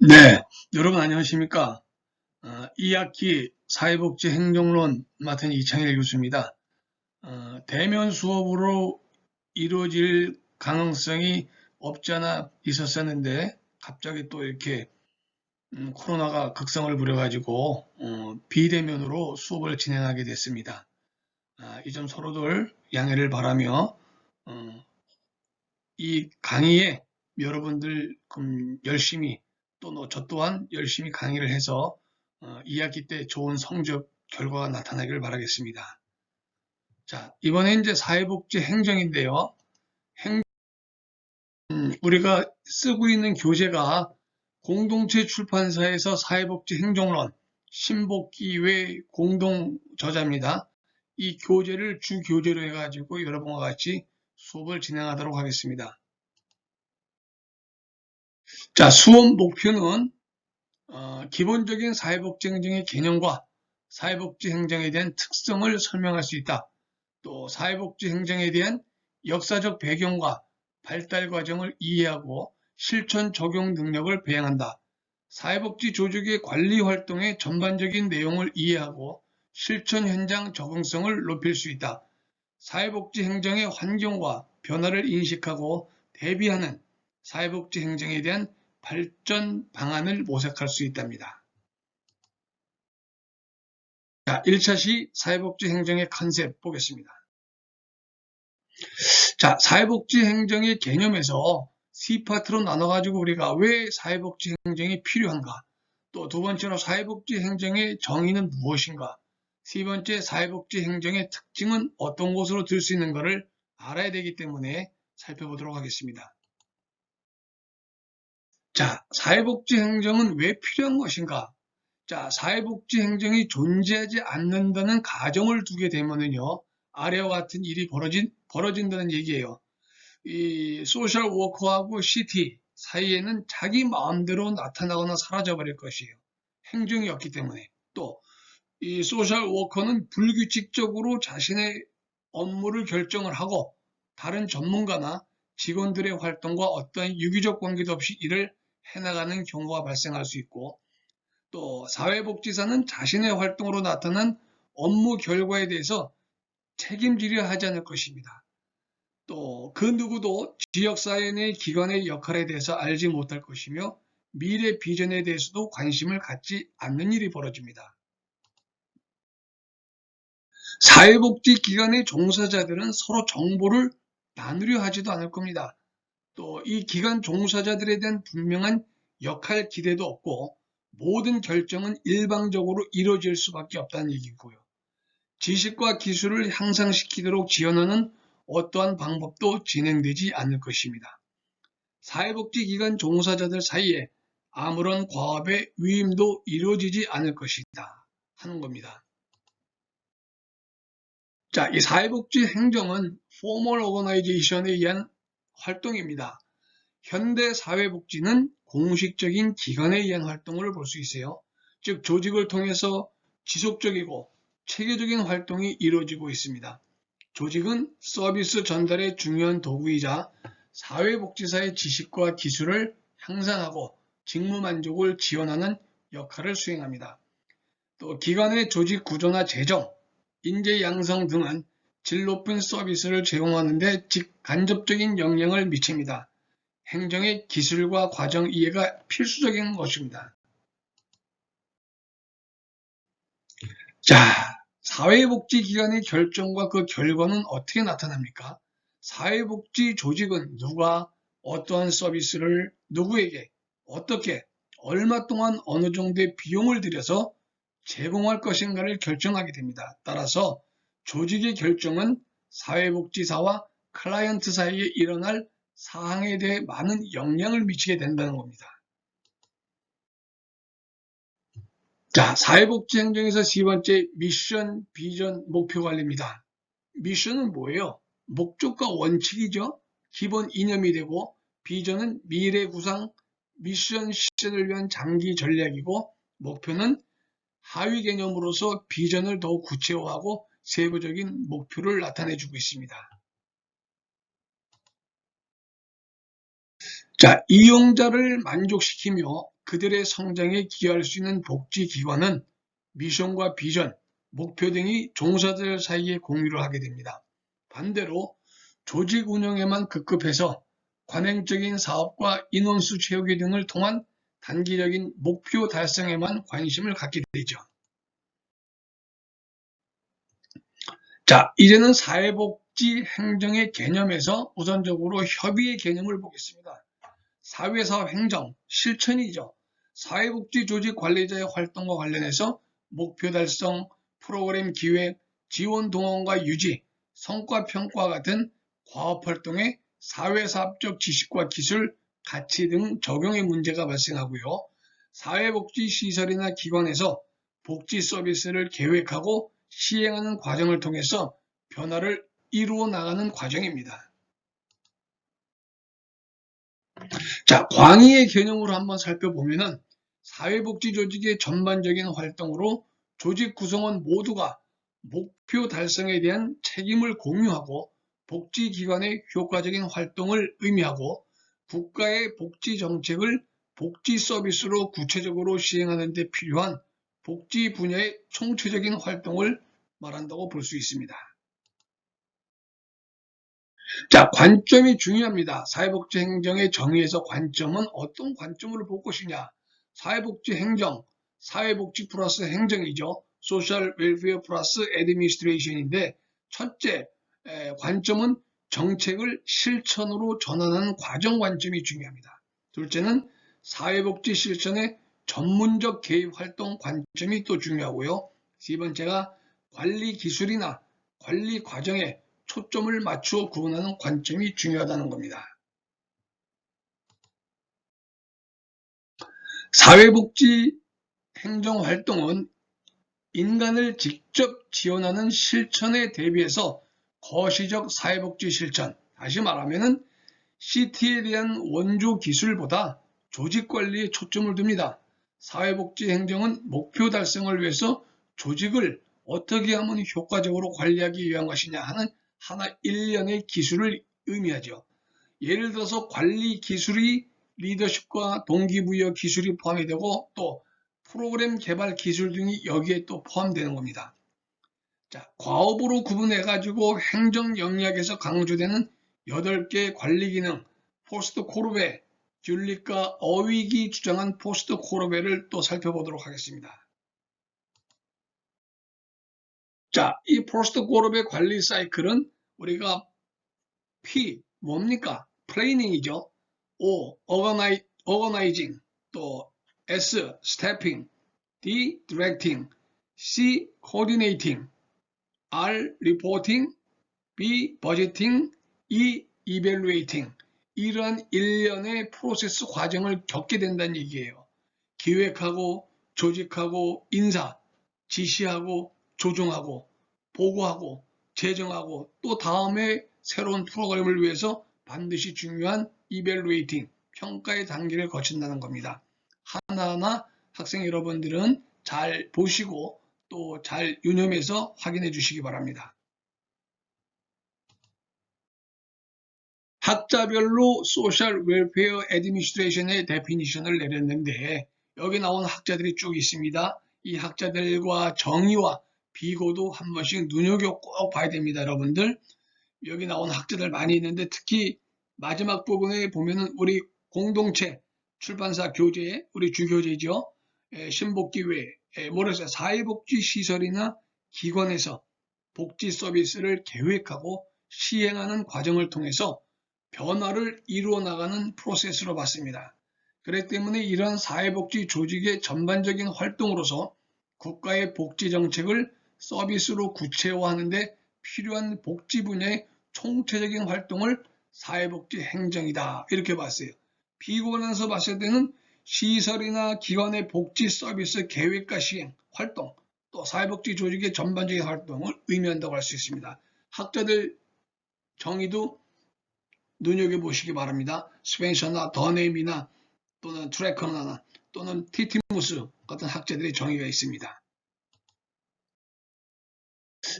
네, 여러분 안녕하십니까? 2학기 사회복지 행정론 맡은 이창일 교수입니다. 대면 수업으로 이루어질 가능성이 없지 않아 있었었는데 갑자기 또 이렇게 코로나가 극성을 부려가지고 비대면으로 수업을 진행하게 됐습니다. 이 점 서로들 양해를 바라며 이 강의에 여러분들 열심히 또 저 또한 열심히 강의를 해서 2학기 때 좋은 성적 결과가 나타나기를 바라겠습니다. 자, 이번에 이제 사회복지 행정인데요. 우리가 쓰고 있는 교재가 공동체 출판사에서 사회복지 행정론 신복기회 공동 저자입니다. 이 교재를 주 교재로 해가지고 여러분과 같이 수업을 진행하도록 하겠습니다. 자, 수업 목표는 기본적인 사회복지 행정의 개념과 사회복지 행정에 대한 특성을 설명할 수 있다. 또 사회복지 행정에 대한 역사적 배경과 발달 과정을 이해하고 실천 적용 능력을 배양한다. 사회복지 조직의 관리 활동의 전반적인 내용을 이해하고 실천 현장 적응성을 높일 수 있다. 사회복지 행정의 환경과 변화를 인식하고 대비하는 사회복지 행정에 대한 발전 방안을 모색할 수 있답니다. 자, 1차시 사회복지 행정의 컨셉 보겠습니다. 자, 사회복지 행정의 개념에서 C파트로 나눠가지고 우리가 왜 사회복지 행정이 필요한가? 또 두 번째로 사회복지 행정의 정의는 무엇인가? 세 번째, 사회복지 행정의 특징은 어떤 곳으로 들 수 있는가를 알아야 되기 때문에 살펴보도록 하겠습니다. 자, 사회복지 행정은 왜 필요한 것인가? 자, 사회복지 행정이 존재하지 않는다는 가정을 두게 되면은요, 아래와 같은 일이 벌어진다는 얘기예요. 이 소셜 워커하고 CT 사이에는 자기 마음대로 나타나거나 사라져버릴 것이에요. 행정이 없기 때문에. 또, 이 소셜 워커는 불규칙적으로 자신의 업무를 결정을 하고 다른 전문가나 직원들의 활동과 어떤 유기적 관계도 없이 일을 해나가는 경우가 발생할 수 있고, 또 사회복지사는 자신의 활동으로 나타난 업무 결과에 대해서 책임지려 하지 않을 것입니다. 또 그 누구도 지역사회 내 기관의 역할에 대해서 알지 못할 것이며 미래 비전에 대해서도 관심을 갖지 않는 일이 벌어집니다. 사회복지기관의 종사자들은 서로 정보를 나누려 하지도 않을 겁니다. 또 이 기관 종사자들에 대한 분명한 역할 기대도 없고 모든 결정은 일방적으로 이루어질 수밖에 없다는 얘기고요. 지식과 기술을 향상시키도록 지원하는 어떠한 방법도 진행되지 않을 것입니다. 사회복지기관 종사자들 사이에 아무런 과업의 위임도 이루어지지 않을 것이다 하는 겁니다. 자, 이 사회복지 행정은 포멀 오거나이제이션에 의한 활동입니다. 현대 사회복지는 공식적인 기관에 의한 활동을 볼 수 있어요. 즉 조직을 통해서 지속적이고 체계적인 활동이 이루어지고 있습니다. 조직은 서비스 전달의 중요한 도구이자 사회복지사의 지식과 기술을 향상하고 직무 만족을 지원하는 역할을 수행합니다. 또 기관의 조직 구조나 재정, 인재 양성 등은 질 높은 서비스를 제공하는 데 직간접적인 영향을 미칩니다. 행정의 기술과 과정 이해가 필수적인 것입니다. 자, 사회복지기관의 결정과 그 결과는 어떻게 나타납니까? 사회복지 조직은 누가 어떠한 서비스를 누구에게 어떻게 얼마 동안 어느 정도의 비용을 들여서 제공할 것인가를 결정하게 됩니다. 따라서 조직의 결정은 사회복지사와 클라이언트 사이에 일어날 사항에 대해 많은 영향을 미치게 된다는 겁니다. 자, 사회복지 행정에서 세 번째 미션, 비전, 목표 관리입니다. 미션은 뭐예요? 목적과 원칙이죠. 기본 이념이 되고 비전은 미래 구상, 미션 실현을 위한 장기 전략이고 목표는 하위 개념으로서 비전을 더욱 구체화하고 세부적인 목표를 나타내주고 있습니다. 자, 이용자를 만족시키며 그들의 성장에 기여할 수 있는 복지기관은 미션과 비전, 목표 등이 종사자들 사이에 공유를 하게 됩니다. 반대로 조직 운영에만 급급해서 관행적인 사업과 인원수 채우기 등을 통한 단기적인 목표 달성에만 관심을 갖게 되죠. 자, 이제는 사회복지 행정의 개념에서 우선적으로 협의의 개념을 보겠습니다. 사회사업 행정, 실천이죠. 사회복지 조직 관리자의 활동과 관련해서 목표 달성, 프로그램 기획, 지원 동원과 유지, 성과 평가 같은 과업활동에 사회사업적 지식과 기술, 가치 등 적용의 문제가 발생하고요. 사회복지시설이나 기관에서 복지 서비스를 계획하고 시행하는 과정을 통해서 변화를 이루어 나가는 과정입니다. 자, 광의의 개념으로 한번 살펴보면은 사회복지 조직의 전반적인 활동으로 조직 구성원 모두가 목표 달성에 대한 책임을 공유하고 복지기관의 효과적인 활동을 의미하고 국가의 복지 정책을 복지 서비스로 구체적으로 시행하는 데 필요한 복지 분야의 총체적인 활동을 말한다고 볼 수 있습니다. 자, 관점이 중요합니다. 사회복지 행정의 정의에서 관점은 어떤 관점으로 볼 것이냐. 사회복지 행정, 사회복지 플러스 행정이죠. 소셜 웰페어 플러스 애드미니스트레이션인데 첫째 관점은 정책을 실천으로 전환하는 과정 관점이 중요합니다. 둘째는 사회복지 실천의 전문적 개입 활동 관점이 또 중요하고요. 세 번째가 관리 기술이나 관리 과정에 초점을 맞추어 구분하는 관점이 중요하다는 겁니다. 사회복지 행정활동은 인간을 직접 지원하는 실천에 대비해서 거시적 사회복지 실천, 다시 말하면 CT에 대한 원조 기술보다 조직관리에 초점을 둡니다. 사회복지 행정은 목표 달성을 위해서 조직을 어떻게 하면 효과적으로 관리하기 위한 것이냐 하는 하나 일련의 기술을 의미하죠. 예를 들어서 관리 기술이 리더십과 동기부여 기술이 포함이 되고 또 프로그램 개발 기술 등이 여기에 또 포함되는 겁니다. 자, 과업으로 구분해가지고 행정 영역에서 강조되는 8개 관리 기능, 포스트 코르베, 귤릿과 어윅이 주장한 포스트 코르베를 또 살펴보도록 하겠습니다. 자, 이 포스트 코르베 관리 사이클은 우리가 P, 뭡니까? 플래닝이죠. O, organizing, 또 S, stepping, D, directing, C, coordinating, R, reporting, B, budgeting, E, evaluating. 이러한 일련의 프로세스 과정을 겪게 된다는 얘기예요. 기획하고, 조직하고, 인사, 지시하고, 조정하고, 보고하고, 제정하고, 또 다음에 새로운 프로그램을 위해서 반드시 중요한 evaluating, 평가의 단계를 거친다는 겁니다. 하나하나 학생 여러분들은 잘 보시고 또 잘 유념해서 확인해 주시기 바랍니다. 학자별로 소셜 웰페어 애드미니스트레이션의 데피니션을 내렸는데 여기 나온 학자들이 쭉 있습니다. 이 학자들과 정의와 비고도 한 번씩 눈여겨 꼭 봐야 됩니다. 여러분들 여기 나온 학자들 많이 있는데 특히 마지막 부분에 보면은 우리 공동체 출판사 교재 우리 주교재죠. 신복기회 뭐래서 사회복지시설이나 기관에서 복지 서비스를 계획하고 시행하는 과정을 통해서 변화를 이루어 나가는 프로세스로 봤습니다. 그렇기 때문에 이러한 사회복지 조직의 전반적인 활동으로서 국가의 복지 정책을 서비스로 구체화하는 데 필요한 복지 분야의 총체적인 활동을 사회복지 행정이다 이렇게 봤어요. 비관에서 봤을 때는 시설이나 기관의 복지 서비스 계획과 시행, 활동, 또 사회복지 조직의 전반적인 활동을 의미한다고 할 수 있습니다. 학자들 정의도 눈여겨보시기 바랍니다. 스펜서나 더네임이나 또는 트래커나 또는 티티무스 같은 학자들의 정의가 있습니다.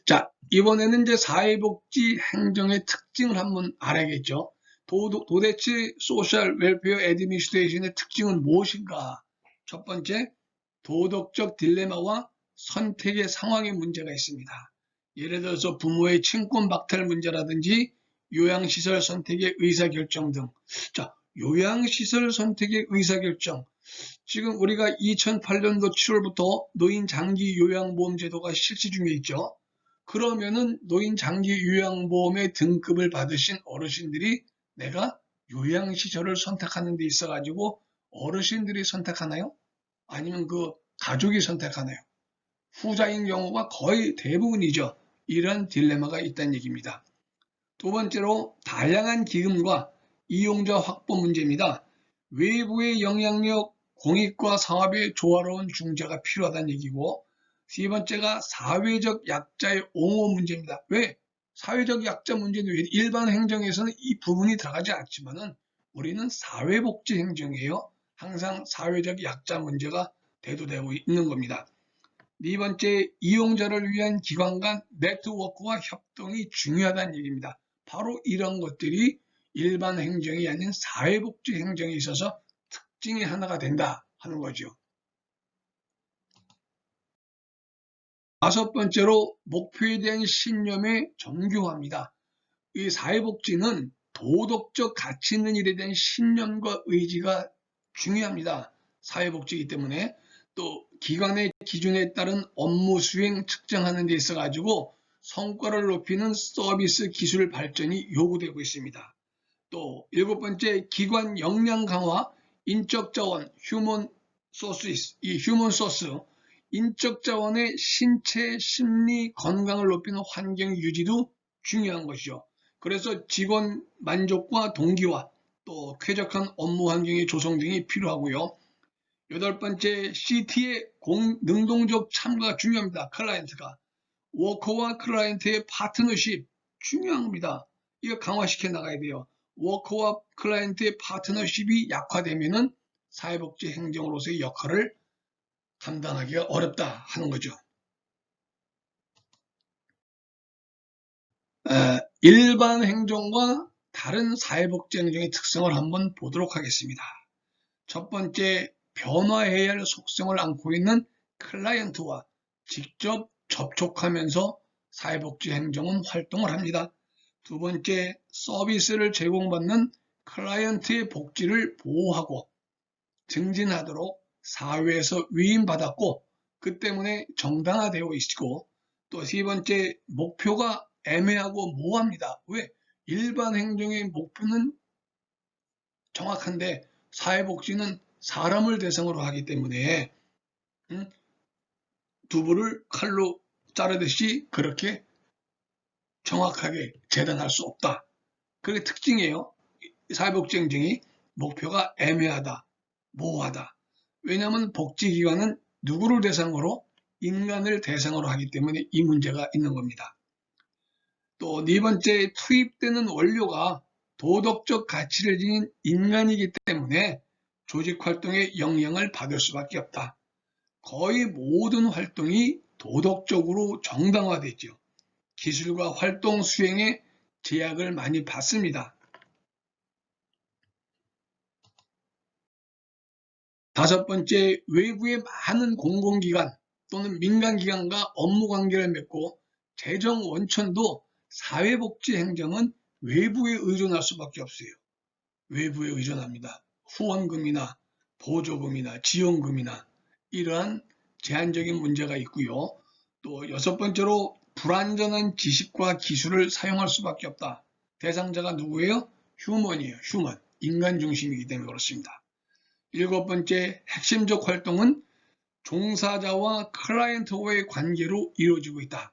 자, 이번에는 이제 사회복지 행정의 특징을 한번 알아야겠죠. 도대체 소셜 웰페어 애드미니스트레이션의 특징은 무엇인가? 첫 번째, 도덕적 딜레마와 선택의 상황의 문제가 있습니다. 예를 들어서 부모의 친권 박탈 문제라든지 요양시설 선택의 의사결정 등. 자, 요양시설 선택의 의사결정. 지금 우리가 2008년도 7월부터 노인 장기 요양보험 제도가 실시 중에 있죠. 그러면은 노인 장기 요양보험의 등급을 받으신 어르신들이 내가 요양시설을 선택하는 데 있어가지고 어르신들이 선택하나요? 아니면 그 가족이 선택하나요? 후자인 경우가 거의 대부분이죠. 이런 딜레마가 있다는 얘기입니다. 두 번째로 다양한 기금과 이용자 확보 문제입니다. 외부의 영향력, 공익과 사업의 조화로운 중재가 필요하다는 얘기고, 세 번째가 사회적 약자의 옹호 문제입니다. 왜? 사회적 약자 문제는 왜? 일반 행정에서는 이 부분이 들어가지 않지만은 우리는 사회복지 행정이에요. 항상 사회적 약자 문제가 대두되고 있는 겁니다. 네 번째, 이용자를 위한 기관 간 네트워크와 협동이 중요하다는 얘기입니다. 바로 이런 것들이 일반 행정이 아닌 사회복지 행정에 있어서 특징의 하나가 된다 하는 거죠. 다섯 번째로 목표에 대한 신념의 정교화입니다. 이 사회복지는 도덕적 가치 있는 일에 대한 신념과 의지가 중요합니다. 사회복지이기 때문에 또 기관의 기준에 따른 업무 수행 측정하는 데 있어 가지고 성과를 높이는 서비스 기술 발전이 요구되고 있습니다. 또 일곱 번째, 기관 역량 강화, 인적 자원, 휴먼 소스, 이 휴먼 소스, 인적 자원의 신체, 심리 건강을 높이는 환경 유지도 중요한 것이죠. 그래서 직원 만족과 동기화, 또 쾌적한 업무 환경의 조성 등이 필요하고요. 여덟 번째, CT의 능동적 참가가 중요합니다. 클라이언트가. 워커와 클라이언트의 파트너십 중요합니다. 이거 강화시켜 나가야 돼요. 워커와 클라이언트의 파트너십이 약화되면은 사회복지 행정으로서의 역할을 감당하기가 어렵다 하는 거죠. 일반 행정과 다른 사회복지 행정의 특성을 한번 보도록 하겠습니다. 첫 번째, 변화해야 할 속성을 안고 있는 클라이언트와 직접 접촉하면서 사회복지 행정은 활동을 합니다. 두 번째, 서비스를 제공받는 클라이언트의 복지를 보호하고 증진하도록 사회에서 위임받았고 그 때문에 정당화되어 있고, 또 세 번째, 목표가 애매하고 모호합니다. 왜? 일반 행정의 목표는 정확한데 사회복지는 사람을 대상으로 하기 때문에 두부를 칼로 자르듯이 그렇게 정확하게 재단할 수 없다. 그게 특징이에요. 사회복지 행정이 목표가 애매하다, 모호하다. 왜냐하면 복지기관은 누구를 대상으로? 인간을 대상으로 하기 때문에 이 문제가 있는 겁니다. 또 네 번째, 투입되는 원료가 도덕적 가치를 지닌 인간이기 때문에 조직 활동에 영향을 받을 수밖에 없다. 거의 모든 활동이 도덕적으로 정당화되죠. 기술과 활동 수행에 제약을 많이 받습니다. 다섯 번째, 외부의 많은 공공기관 또는 민간기관과 업무 관계를 맺고 재정 원천도 사회복지 행정은 외부에 의존할 수밖에 없어요. 외부에 의존합니다. 후원금이나 보조금이나 지원금이나 이러한 제한적인 문제가 있고요. 또 여섯 번째로 불완전한 지식과 기술을 사용할 수밖에 없다. 대상자가 누구예요? 휴먼이에요. 휴먼. 인간 중심이기 때문에 그렇습니다. 일곱 번째, 핵심적 활동은 종사자와 클라이언트와의 관계로 이루어지고 있다.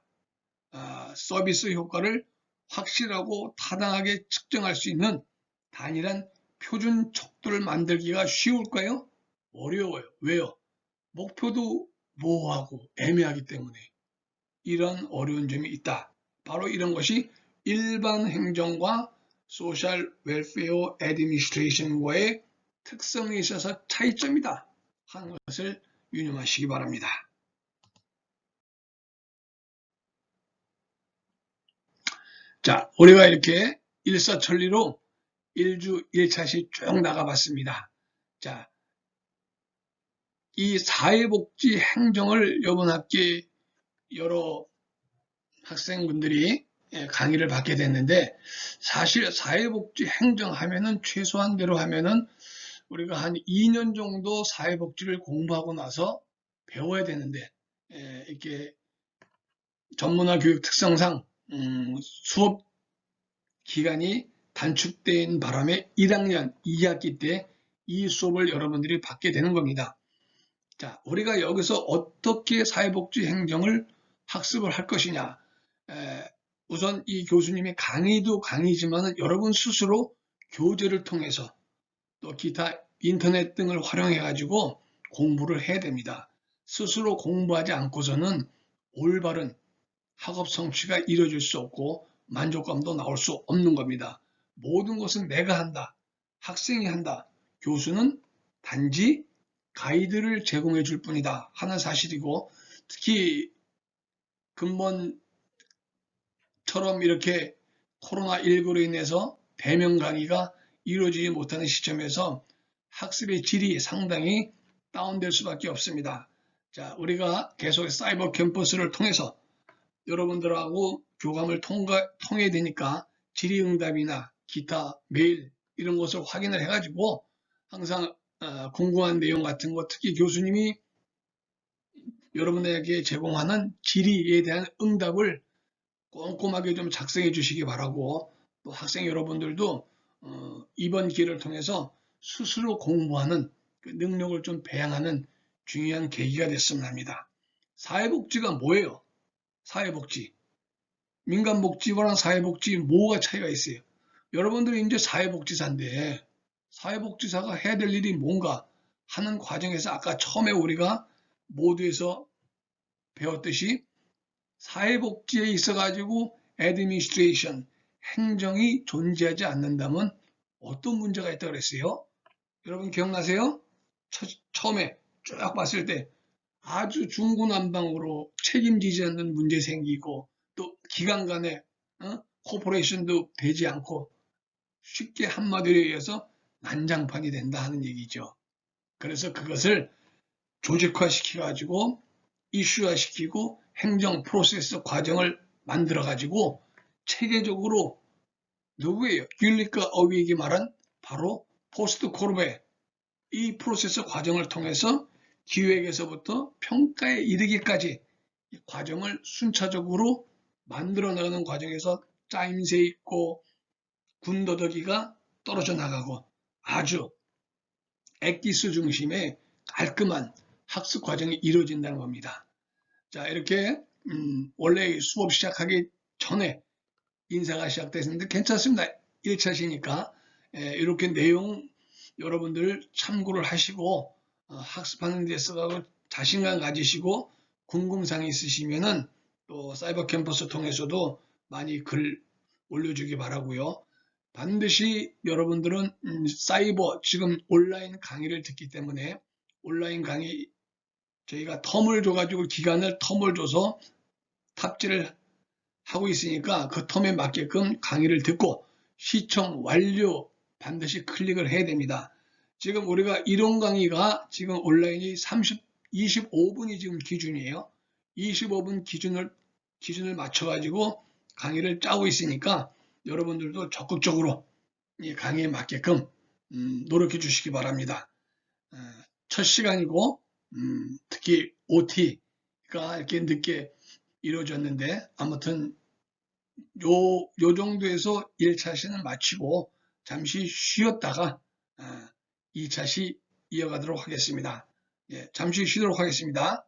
서비스 효과를 확실하고 타당하게 측정할 수 있는 단일한 표준 척도를 만들기가 쉬울까요? 어려워요. 왜요? 목표도 모호하고 애매하기 때문에 이런 어려운 점이 있다. 바로 이런 것이 일반 행정과 소셜 웰페어 애드미니스트레이션과의 특성에 있어서 차이점이다 하는 것을 유념하시기 바랍니다. 자, 우리가 이렇게 일사천리로 1주 1차씩 쭉 나가봤습니다. 자, 이 사회복지 행정을 이번 학기 여러 학생분들이 강의를 받게 됐는데, 사실 사회복지 행정하면은 최소한대로 하면은 우리가 한 2년 정도 사회복지를 공부하고 나서 배워야 되는데, 이렇게 전문화 교육 특성상 수업 기간이 단축된 바람에 1학년 2학기 때 이 수업을 여러분들이 받게 되는 겁니다. 자, 우리가 여기서 어떻게 사회복지 행정을 학습을 할 것이냐. 우선 이 교수님의 강의도 강의지만 여러분 스스로 교재를 통해서 또 기타 인터넷 등을 활용해 가지고 공부를 해야 됩니다. 스스로 공부하지 않고서는 올바른 학업 성취가 이루어질 수 없고 만족감도 나올 수 없는 겁니다. 모든 것은 내가 한다. 학생이 한다. 교수는 단지 가이드를 제공해 줄 뿐이다 하는 사실이고, 특히 근본처럼 이렇게 코로나19로 인해서 대면 강의가 이루어지지 못하는 시점에서 학습의 질이 상당히 다운될 수밖에 없습니다. 자, 우리가 계속 사이버 캠퍼스를 통해서 여러분들하고 교감을 통해야 되니까 질의응답이나 기타 메일 이런 것을 확인을 해가지고 항상 궁금한 내용 같은 거, 특히 교수님이 여러분에게 제공하는 질의에 대한 응답을 꼼꼼하게 좀 작성해 주시기 바라고, 또 학생 여러분들도 이번 기회를 통해서 스스로 공부하는 그 능력을 좀 배양하는 중요한 계기가 됐으면 합니다. 사회복지가 뭐예요? 사회복지. 민간복지와는 사회복지 뭐가 차이가 있어요? 여러분들이 이제 사회복지사인데 사회복지사가 해야 될 일이 뭔가 하는 과정에서 아까 처음에 우리가 모두에서 배웠듯이 사회복지에 있어가지고 administration, 행정이 존재하지 않는다면 어떤 문제가 있다고 그랬어요? 여러분 기억나세요? 처음에 쭉 봤을 때 아주 중구난방으로 책임지지 않는 문제 생기고, 또 기관 간에 코퍼레이션도 되지 않고 쉽게 한마디로 얘기해서 난장판이 된다 하는 얘기죠. 그래서 그것을 조직화시켜 가지고 이슈화시키고 행정 프로세스 과정을 만들어 가지고 체계적으로, 누구예요? 율리카 어휘익이 말한 바로 포스트 코르베, 이 프로세스 과정을 통해서 기획에서부터 평가에 이르기까지 이 과정을 순차적으로 만들어 나가는 과정에서 짜임새 있고 군더더기가 떨어져 나가고 아주 엑기스 중심의 깔끔한 학습 과정이 이루어진다는 겁니다. 자, 이렇게 원래 수업 시작하기 전에 인사가 시작됐는데 괜찮습니다. 1차시니까 이렇게 내용 여러분들 참고를 하시고 학습하는 데 있어서 자신감 가지시고 궁금사항이 있으시면은 또 사이버 캠퍼스 통해서도 많이 글 올려주기 바라고요. 반드시 여러분들은 사이버 지금 온라인 강의를 듣기 때문에 온라인 강의 저희가 텀을 줘가지고 기간을 텀을 줘서 탑재를 하고 있으니까 그 텀에 맞게끔 강의를 듣고 시청 완료 반드시 클릭을 해야 됩니다. 지금 우리가 이론 강의가 지금 온라인이 25분이 지금 기준이에요. 25분 기준을 맞춰가지고 강의를 짜고 있으니까 여러분들도 적극적으로 이 강의에 맞게끔 노력해 주시기 바랍니다. 첫 시간이고 특히 OT가 이렇게 늦게 이루어졌는데 아무튼 요 정도에서 1차 시는 마치고 잠시 쉬었다가 2차 시 이어가도록 하겠습니다. 예, 잠시 쉬도록 하겠습니다.